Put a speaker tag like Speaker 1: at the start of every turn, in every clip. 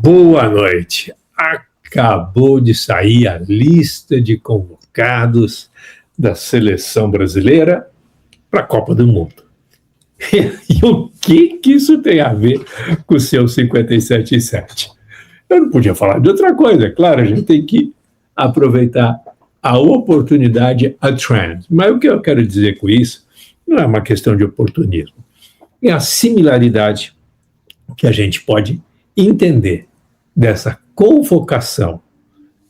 Speaker 1: Boa noite. Acabou de sair a lista de convocados da seleção brasileira para a Copa do Mundo. E o que isso tem a ver com o seu 57-7? Eu não podia falar de outra coisa, claro, a gente tem que aproveitar a oportunidade, a trend. Mas o que eu quero dizer com isso não é uma questão de oportunismo, é a similaridade que a gente pode entender dessa convocação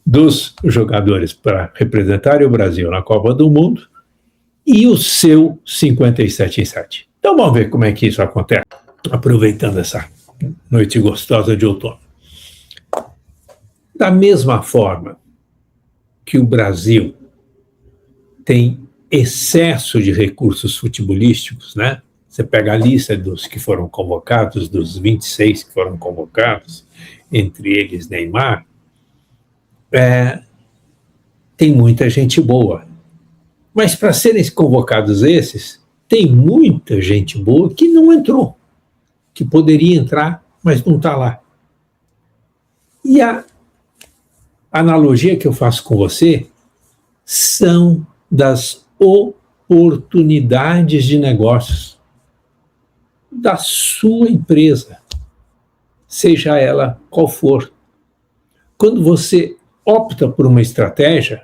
Speaker 1: dos jogadores para representarem o Brasil na Copa do Mundo e o seu 57-7. Então vamos ver como é que isso acontece, aproveitando essa noite gostosa de outono. Da mesma forma que o Brasil tem excesso de recursos futebolísticos, né? Você pega a lista dos que foram convocados, dos 26 que foram convocados, entre eles Neymar, tem muita gente boa. Mas para serem convocados esses, tem muita gente boa que não entrou, que poderia entrar, mas não está lá. E a analogia que eu faço com você são das oportunidades de negócios da sua empresa, seja ela qual for. Quando você opta por uma estratégia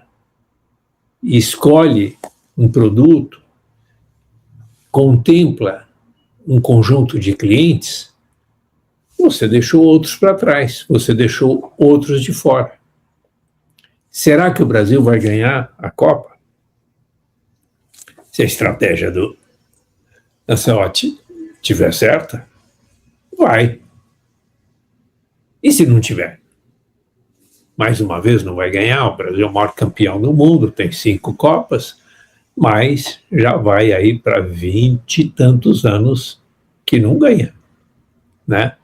Speaker 1: e escolhe um produto, contempla um conjunto de clientes, você deixou outros para trás, você deixou outros de fora. Será que o Brasil vai ganhar a Copa? Se a estratégia do Ancelotti tiver certa, vai. E se não tiver? Mais uma vez não vai ganhar, o Brasil é o maior campeão do mundo, tem 5 Copas, mas já vai aí para 20 e tantos anos que não ganha, né?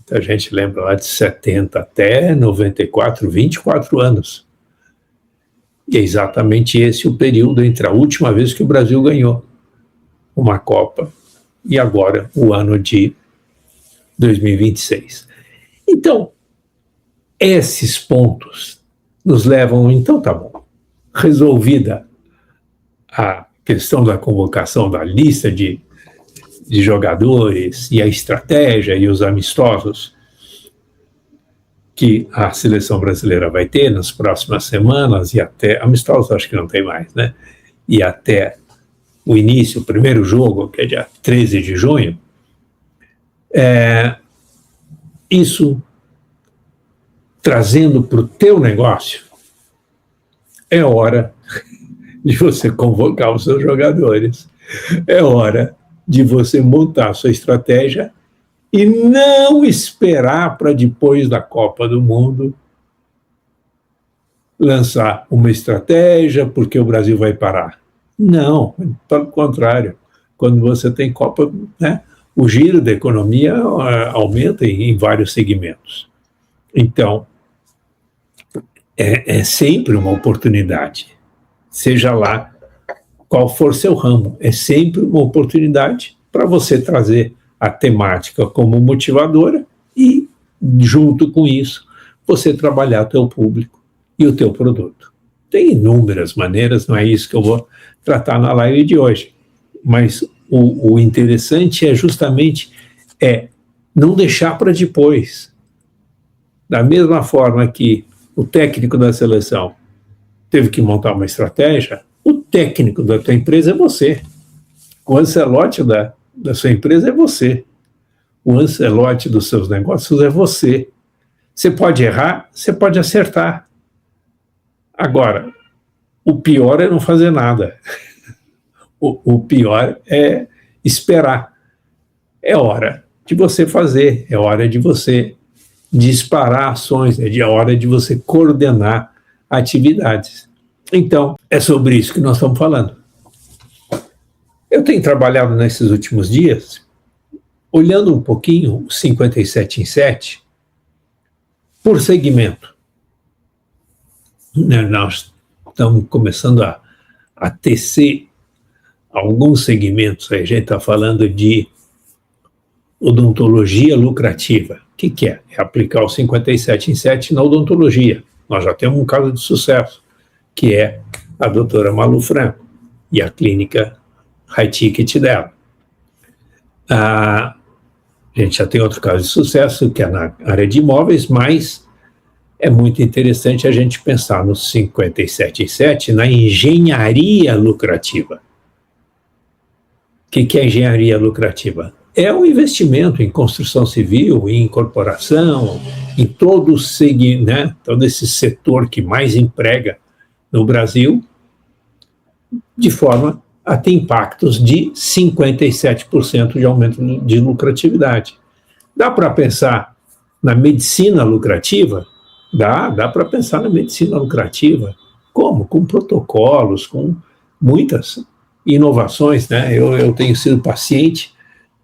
Speaker 1: Então a gente lembra lá de 70 até 94, 24 anos. E é exatamente esse o período entre a última vez que o Brasil ganhou uma Copa e agora o ano de 2026. Então, esses pontos nos levam, então tá bom, resolvida a questão da convocação da lista de jogadores e a estratégia e os amistosos que a seleção brasileira vai ter nas próximas semanas e até, amistosos acho que não tem mais, né? E até o início, o primeiro jogo, que é dia 13 de junho, isso trazendo para o teu negócio, é hora de você convocar os seus jogadores, é hora de você montar a sua estratégia e não esperar para depois da Copa do Mundo lançar uma estratégia porque o Brasil vai parar. Não, pelo contrário, quando você tem Copa, né, o giro da economia aumenta em vários segmentos. Então, é sempre uma oportunidade, seja lá qual for seu ramo, é sempre uma oportunidade para você trazer a temática como motivadora e, junto com isso, você trabalhar o teu público e o teu produto. Tem inúmeras maneiras, não é isso que eu vou tratar na live de hoje, mas o interessante é justamente não deixar para depois. Da mesma forma que o técnico da seleção teve que montar uma estratégia, o técnico da tua empresa é você. O Ancelotti da sua empresa é você. O Ancelotti dos seus negócios é você. Você pode errar, você pode acertar. Agora, o pior é não fazer nada. O pior é esperar. É hora de você fazer, é hora de você disparar ações, é hora de você coordenar atividades. Então, é sobre isso que nós estamos falando. Eu tenho trabalhado nesses últimos dias, olhando um pouquinho o 57-7 por segmento. Nós estamos começando a tecer alguns segmentos. A gente está falando de odontologia lucrativa. O que é? É aplicar o 57 em 7 na odontologia. Nós já temos um caso de sucesso, que é a doutora Malu Franco e a clínica High Ticket dela. A gente já tem outro caso de sucesso, que é na área de imóveis, mas é muito interessante a gente pensar no 57 em 7 na engenharia lucrativa. O que é engenharia lucrativa? É um investimento em construção civil, em incorporação, em todo esse setor que mais emprega no Brasil, de forma a ter impactos de 57% de aumento de lucratividade. Dá para pensar na medicina lucrativa? Dá para pensar na medicina lucrativa. Como? Com protocolos, com muitas inovações, né? Eu tenho sido paciente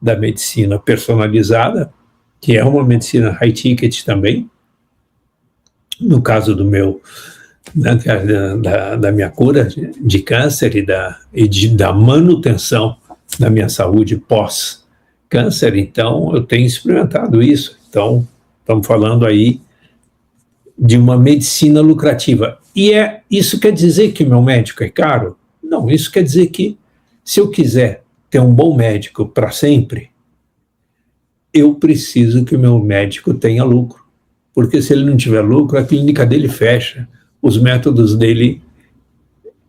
Speaker 1: da medicina personalizada, que é uma medicina high ticket também. No caso do meu, da minha cura de câncer e da manutenção da minha saúde pós-câncer, então eu tenho experimentado isso. Então, estamos falando aí de uma medicina lucrativa. E isso quer dizer que o meu médico é caro? Não, isso quer dizer que se eu quiser ter um bom médico para sempre, eu preciso que o meu médico tenha lucro. Porque se ele não tiver lucro, a clínica dele fecha, os métodos dele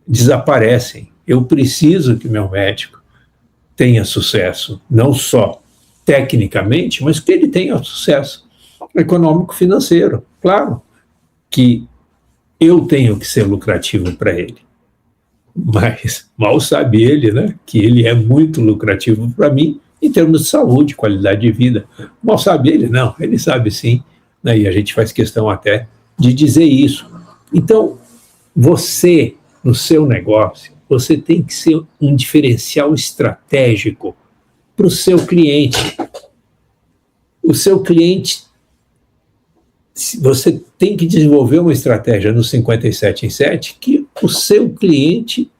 Speaker 1: desaparecem. Eu preciso que o meu médico tenha sucesso, não só tecnicamente, mas que ele tenha sucesso econômico-financeiro. Claro que eu tenho que ser lucrativo para ele. Mas mal sabe ele, né, que ele é muito lucrativo para mim em termos de saúde, qualidade de vida. Mal sabe ele? Não, ele sabe sim, né, e a gente faz questão até de dizer isso. Então, você, no seu negócio, você tem que ser um diferencial estratégico para o seu cliente. O seu cliente, você tem que desenvolver uma estratégia no 57 em 7 que o seu cliente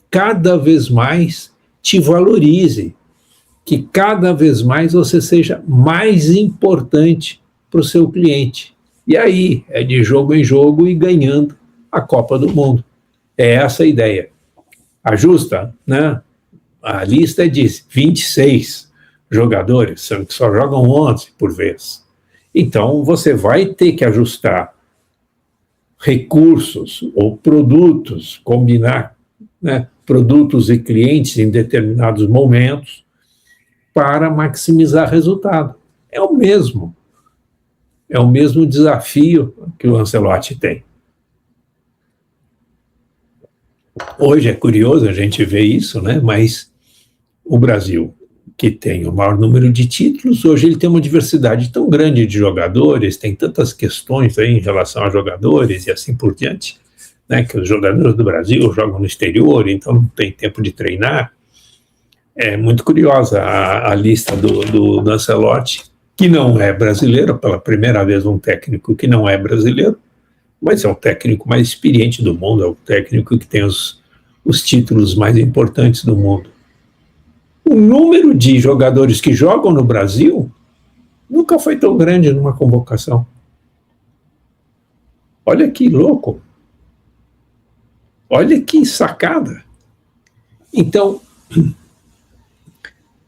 Speaker 1: cada vez mais te valorize, que cada vez mais você seja mais importante para o seu cliente. E aí, é de jogo em jogo e ganhando a Copa do Mundo. É essa a ideia. Ajusta, né? A lista é de 26 jogadores, sendo que só jogam 11 por vez. Então, você vai ter que ajustar recursos ou produtos, combinar, né, produtos e clientes em determinados momentos para maximizar resultado. É o mesmo desafio que o Ancelotti tem. Hoje é curioso a gente ver isso, né? Mas o Brasil, que tem o maior número de títulos, hoje ele tem uma diversidade tão grande de jogadores, tem tantas questões aí em relação a jogadores e assim por diante, né, que os jogadores do Brasil jogam no exterior, então não tem tempo de treinar. É muito curiosa a lista do Ancelotti, que não é brasileiro, pela primeira vez um técnico que não é brasileiro, mas é o técnico mais experiente do mundo, é o técnico que tem os títulos mais importantes do mundo. O número de jogadores que jogam no Brasil nunca foi tão grande numa convocação. Olha que louco. Olha que sacada. Então,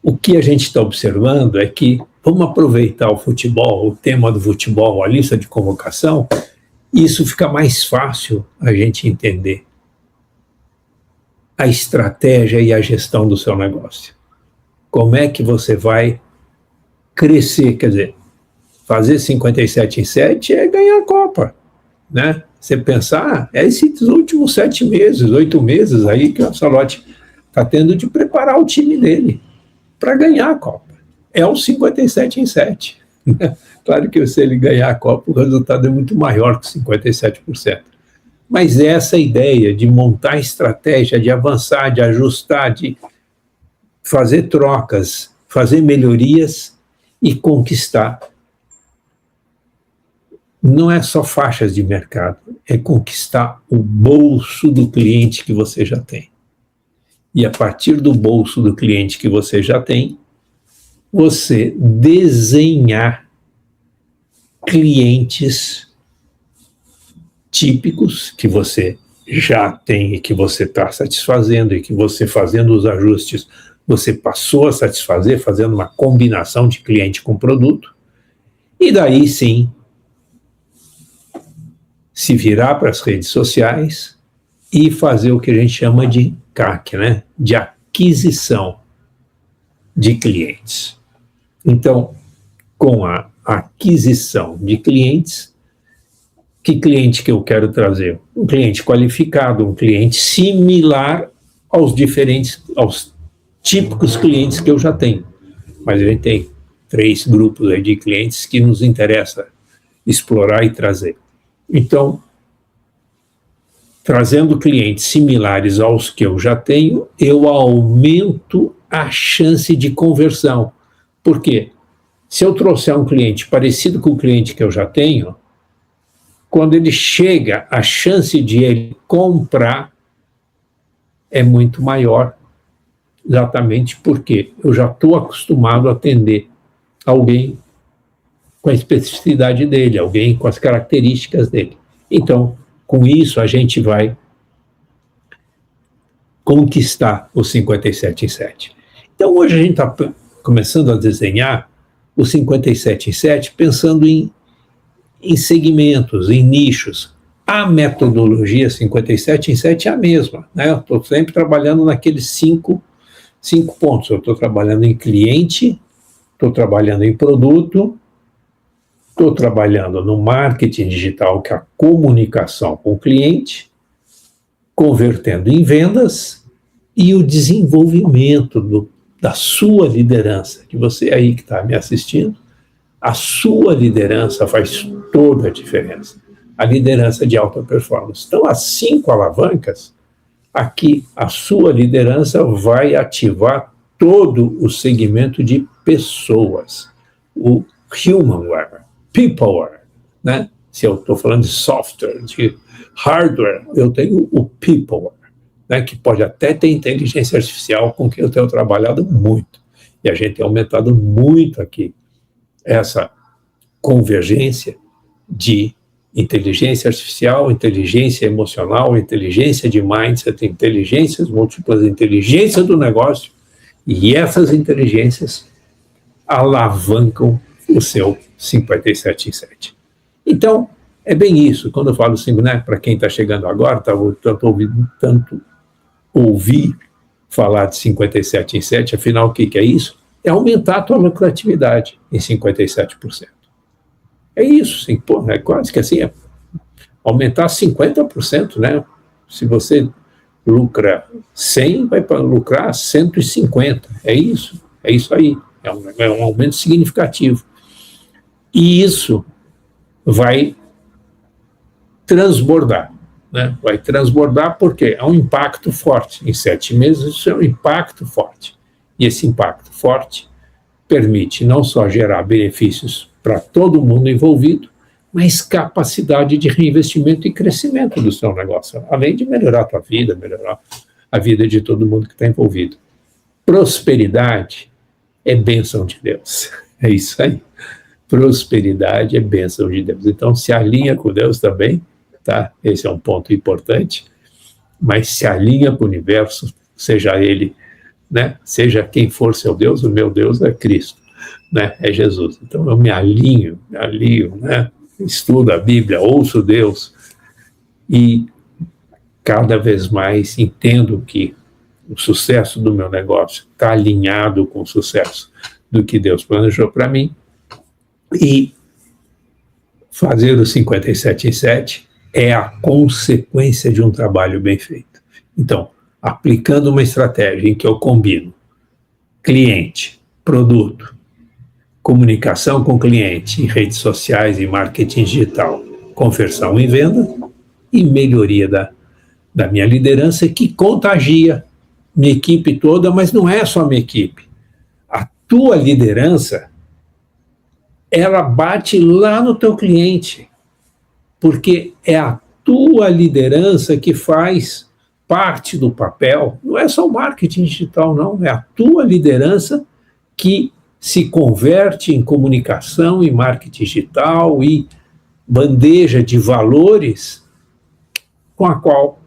Speaker 1: o que a gente está observando é que vamos aproveitar o futebol, o tema do futebol, a lista de convocação, e isso fica mais fácil a gente entender a estratégia e a gestão do seu negócio. Como é que você vai crescer? Quer dizer, fazer 57 em 7 é ganhar a Copa, né? Você pensar, é esses últimos 7 meses, 8 meses aí que o Ancelotti está tendo de preparar o time dele para ganhar a Copa. É o 57 em 7. Claro que se ele ganhar a Copa, o resultado é muito maior que 57%. Mas essa ideia de montar estratégia, de avançar, de ajustar, de fazer trocas, fazer melhorias e conquistar. Não é só faixas de mercado, é conquistar o bolso do cliente que você já tem. E a partir do bolso do cliente que você já tem, você desenhar clientes típicos que você já tem e que você está satisfazendo e que você, fazendo os ajustes, você passou a satisfazer, fazendo uma combinação de cliente com produto, e daí sim se virar para as redes sociais e fazer o que a gente chama de CAC, né? De aquisição de clientes. Então, com a aquisição de clientes, que cliente que eu quero trazer? Um cliente qualificado, um cliente similar aos típicos clientes que eu já tenho. Mas a gente tem 3 grupos aí de clientes que nos interessa explorar e trazer. Então, trazendo clientes similares aos que eu já tenho, eu aumento a chance de conversão. Por quê? Se eu trouxer um cliente parecido com o cliente que eu já tenho, quando ele chega, a chance de ele comprar é muito maior, exatamente porque eu já estou acostumado a atender alguém com a especificidade dele, alguém com as características dele. Então, com isso, a gente vai conquistar o 57 em 7. Então, hoje a gente está começando a desenhar o 57 em 7 pensando em segmentos, em nichos. A metodologia 57 em 7 é a mesma, né? Eu estou sempre trabalhando naqueles 5 pontos. Eu estou trabalhando em cliente, estou trabalhando em produto, estou trabalhando no marketing digital, que é a comunicação com o cliente, convertendo em vendas, e o desenvolvimento da sua liderança, que você aí que está me assistindo, a sua liderança faz toda a diferença. A liderança de alta performance. Então, as 5 alavancas, aqui a sua liderança vai ativar todo o segmento de pessoas, o humanware, peopleware, né? Se eu estou falando de software, de hardware, eu tenho o peopleware, né? Que pode até ter inteligência artificial, com que eu tenho trabalhado muito. E a gente tem aumentado muito aqui essa convergência de inteligência artificial, inteligência emocional, inteligência de mindset, inteligências múltiplas, inteligência do negócio, e essas inteligências alavancam o seu 57 em 7. Então, é bem isso. Quando eu falo 5, né, para quem está chegando agora, tanto ouvir falar de 57 em 7, afinal, o que é isso? É aumentar a tua lucratividade em 57%. É isso, sim, pô, é quase que assim, aumentar 50%, né? Se você lucra 100, vai para lucrar 150. É isso aí. É um aumento significativo. E isso vai transbordar, né? Vai transbordar porque é um impacto forte. Em 7 meses, isso é um impacto forte. E esse impacto forte permite não só gerar benefícios para todo mundo envolvido, mas capacidade de reinvestimento e crescimento do seu negócio, além de melhorar a tua vida, melhorar a vida de todo mundo que está envolvido. Prosperidade é bênção de Deus. É isso aí. Prosperidade é bênção de Deus. Então, se alinha com Deus também, tá? Esse é um ponto importante, mas se alinha com o universo, seja ele, né? Seja quem for seu Deus, o meu Deus é Cristo, né? É Jesus. Então, eu me alinho, né? Estudo a Bíblia, ouço Deus e cada vez mais entendo que o sucesso do meu negócio está alinhado com o sucesso do que Deus planejou para mim, e fazer o 57 em 7 é a consequência de um trabalho bem feito. Então, aplicando uma estratégia em que eu combino cliente, produto, comunicação com o cliente em redes sociais e marketing digital, conversão em venda e melhoria da minha liderança, que contagia minha equipe toda, mas não é só minha equipe. A tua liderança, ela bate lá no teu cliente, porque é a tua liderança que faz parte do papel, não é só o marketing digital, não, é a tua liderança que se converte em comunicação e marketing digital e bandeja de valores com a qual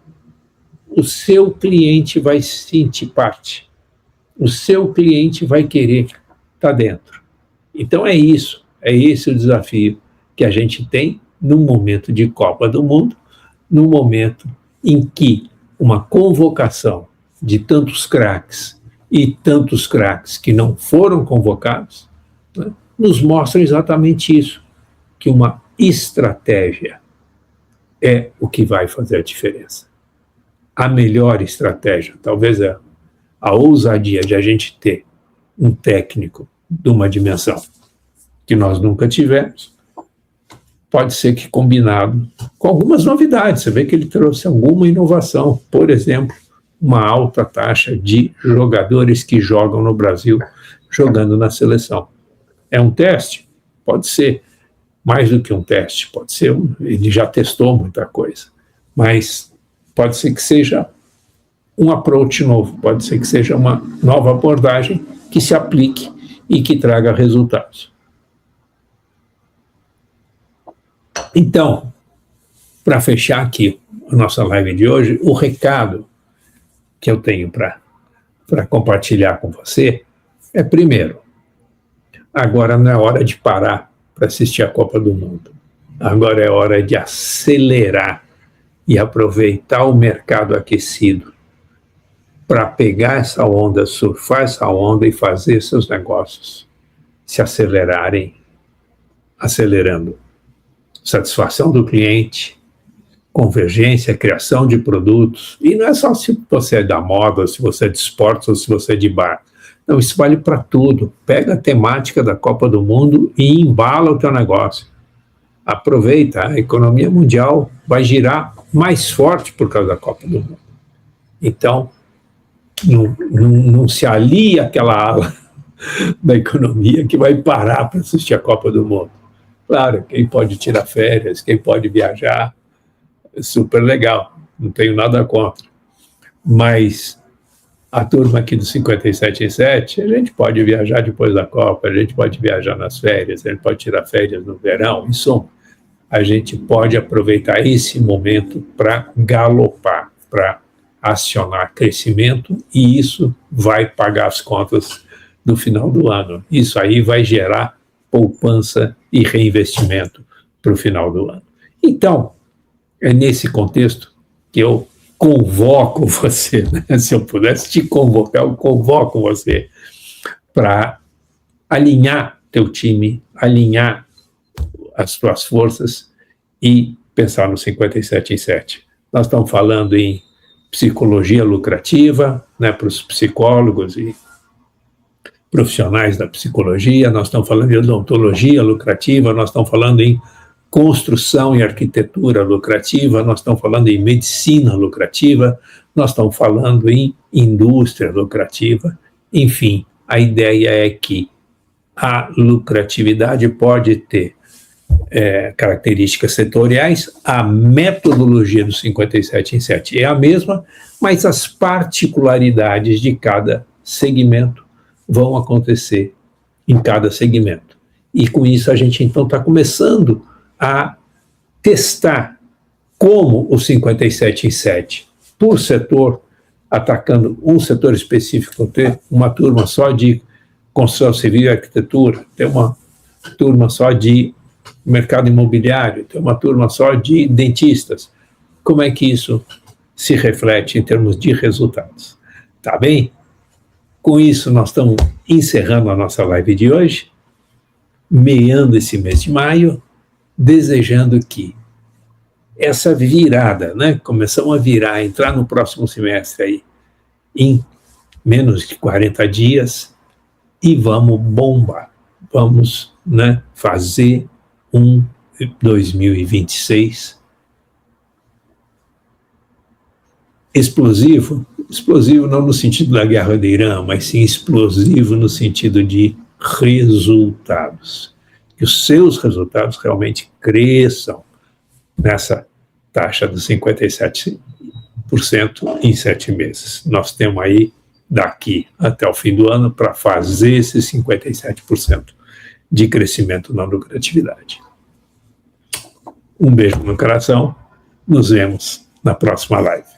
Speaker 1: o seu cliente vai se sentir parte. O seu cliente vai querer estar dentro. Então é esse o desafio que a gente tem no momento de Copa do Mundo, no momento em que uma convocação de tantos craques e tantos craques que não foram convocados, né, nos mostra exatamente isso, que uma estratégia é o que vai fazer a diferença. A melhor estratégia, talvez a ousadia de a gente ter um técnico de uma dimensão que nós nunca tivemos, pode ser que combinado com algumas novidades. Você vê que ele trouxe alguma inovação, por exemplo, uma alta taxa de jogadores que jogam no Brasil, jogando na seleção. É um teste? Pode ser. Mais do que um teste, pode ser, ele já testou muita coisa, mas pode ser que seja um approach novo, pode ser que seja uma nova abordagem que se aplique e que traga resultados. Então, para fechar aqui a nossa live de hoje, o recado que eu tenho para compartilhar com você é, primeiro, agora não é hora de parar para assistir a Copa do Mundo. Agora é hora de acelerar e aproveitar o mercado aquecido para pegar essa onda, surfar essa onda e fazer seus negócios se acelerarem, acelerando satisfação do cliente, convergência, criação de produtos. E não é só se você é da moda, se você é de esportes ou se você é de bar. Não, isso vale para tudo. Pega a temática da Copa do Mundo e embala o teu negócio. Aproveita, a economia mundial vai girar mais forte por causa da Copa do Mundo. Então, não se alia aquela ala da economia que vai parar para assistir a Copa do Mundo. Claro, quem pode tirar férias, quem pode viajar, é super legal, não tenho nada contra. Mas a turma aqui do 57 em 7, a gente pode viajar depois da Copa, a gente pode viajar nas férias, a gente pode tirar férias no verão, em suma, a gente pode aproveitar esse momento para galopar, para acionar crescimento, e isso vai pagar as contas no final do ano. Isso aí vai gerar poupança e reinvestimento para o final do ano. Então, é nesse contexto que eu convoco você, né? Se eu pudesse te convocar, eu convoco você para alinhar teu time, alinhar as tuas forças e pensar no 57 em 7. Nós estamos falando em psicologia lucrativa, né, para os psicólogos e profissionais da psicologia, nós estamos falando de odontologia lucrativa, nós estamos falando em construção e arquitetura lucrativa, nós estamos falando em medicina lucrativa, nós estamos falando em indústria lucrativa. Enfim, a ideia é que a lucratividade pode ter características setoriais, a metodologia do 57 em 7 é a mesma, mas as particularidades de cada segmento vão acontecer em cada segmento. E com isso a gente então está começando a testar como o 57 em 7, por setor, atacando um setor específico, ter uma turma só de construção civil e arquitetura, ter uma turma só de mercado imobiliário, ter uma turma só de dentistas. Como é que isso se reflete em termos de resultados? Tá bem? Com isso, nós estamos encerrando a nossa live de hoje, meando esse mês de maio, desejando que essa virada, né, começamos a virar, entrar no próximo semestre aí, em menos de 40 dias, e vamos bombar, vamos, né, fazer um 2026 explosivo não no sentido da guerra do Irã, mas sim explosivo no sentido de resultados. Que os seus resultados realmente cresçam nessa taxa dos 57% em 7 meses. Nós temos aí daqui até o fim do ano para fazer esse 57% de crescimento na lucratividade. Um beijo no coração, nos vemos na próxima live.